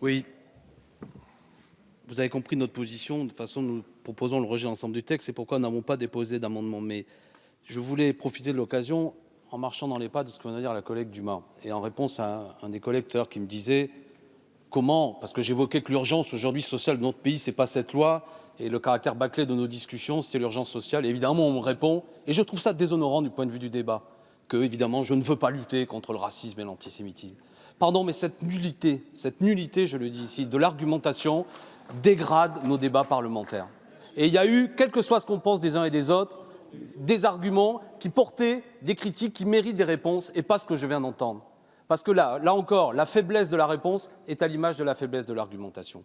Oui. Vous avez compris notre position. De toute façon, nous proposons le rejet d'ensemble du texte. C'est pourquoi nous n'avons pas déposé d'amendement. Mais je voulais profiter de l'occasion, en marchant dans les pas de ce que vient de dire la collègue Dumas, et en réponse à un des collègues tout à l'heure qui me disait comment, parce que j'évoquais que l'urgence aujourd'hui sociale de notre pays, c'est pas cette loi, et le caractère bâclé de nos discussions, c'est l'urgence sociale. Et évidemment, on me répond, et je trouve ça déshonorant du point de vue du débat, que évidemment, je ne veux pas lutter contre le racisme et l'antisémitisme. Pardon, mais cette nullité, je le dis ici, de l'argumentation dégrade nos débats parlementaires. Et il y a eu, quel que soit ce qu'on pense des uns et des autres, des arguments qui portaient des critiques qui méritent des réponses et pas ce que je viens d'entendre. Parce que là encore, la faiblesse de la réponse est à l'image de la faiblesse de l'argumentation.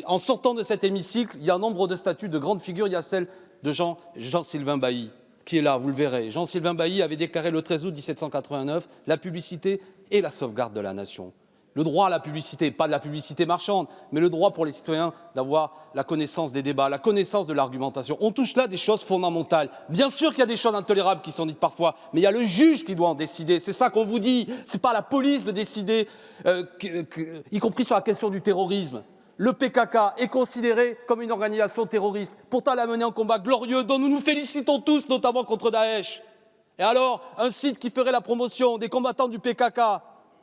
En sortant de cet hémicycle, il y a un nombre de statues de grandes figures. Il y a celle de Jean-Sylvain Bailly, qui est là, vous le verrez. Jean-Sylvain Bailly avait déclaré le 13 août 1789 « La publicité est la sauvegarde de la nation ». Le droit à la publicité, pas de la publicité marchande, mais le droit pour les citoyens d'avoir la connaissance des débats, la connaissance de l'argumentation. On touche là des choses fondamentales. Bien sûr qu'il y a des choses intolérables qui sont dites parfois, mais il y a le juge qui doit en décider. C'est ça qu'on vous dit. C'est pas à la police de décider, y compris sur la question du terrorisme. Le PKK est considéré comme une organisation terroriste. Pourtant, elle a mené un combat glorieux dont nous nous félicitons tous, notamment contre Daesh. Et alors, un site qui ferait la promotion des combattants du PKK,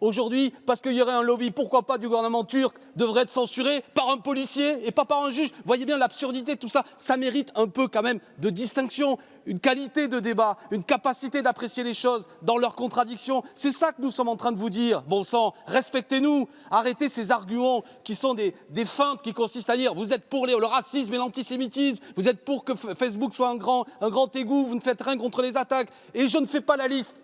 aujourd'hui, parce qu'il y aurait un lobby, pourquoi pas du gouvernement turc, devrait être censuré par un policier et pas par un juge. Vous voyez bien l'absurdité de tout ça. Ça mérite un peu quand même de distinction, une qualité de débat, une capacité d'apprécier les choses dans leurs contradictions. C'est ça que nous sommes en train de vous dire. Bon sang, respectez-nous, arrêtez ces arguments qui sont des feintes qui consistent à dire vous êtes pour le racisme et l'antisémitisme, vous êtes pour que Facebook soit un grand égout, vous ne faites rien contre les attaques. Et je ne fais pas la liste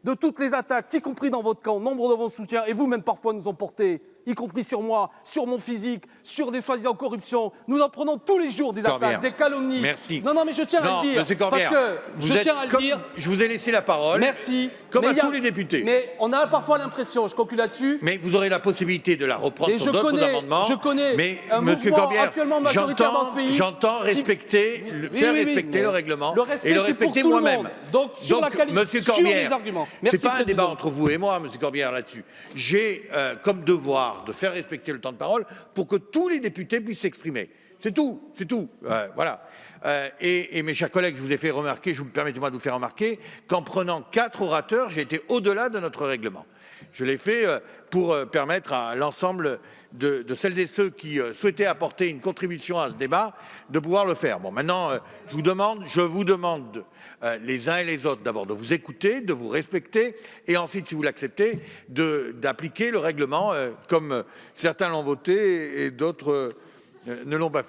de toutes les attaques, y compris dans votre camp, nombre de vos soutiens, et vous-même parfois nous ont portés, y compris sur moi, sur mon physique, sur des soi-disant corruptions. Nous en prenons tous les jours des attaques, des calomnies. Merci. Non, mais je tiens à le dire. Parce que je tiens à le dire. Je vous ai laissé la parole. Merci. Comme à tous les députés. Mais on a parfois l'impression, je conclue là-dessus. Mais vous aurez la possibilité de la reprendre sur d'autres amendements. Je connais mais un mouvement actuellement majoritaire dans ce pays. J'entends respecter, faire respecter le règlement et le respecter pour moi-même. Donc, sur la qualité, sur les arguments. C'est pas un débat entre vous et moi, Monsieur Corbière, là-dessus. J'ai comme devoir de faire respecter le temps de parole pour que tous les députés puissent s'exprimer. C'est tout, voilà. Et mes chers collègues, je vous ai fait remarquer, permettez-moi de vous faire remarquer, qu'en prenant 4 orateurs, j'ai été au-delà de notre règlement. Je l'ai fait pour permettre à l'ensemble de celles et ceux qui souhaitaient apporter une contribution à ce débat de pouvoir le faire. Bon, maintenant, je vous demande les uns et les autres d'abord de vous écouter, de vous respecter et ensuite, si vous l'acceptez, d'appliquer le règlement comme certains l'ont voté et d'autres ne l'ont pas fait.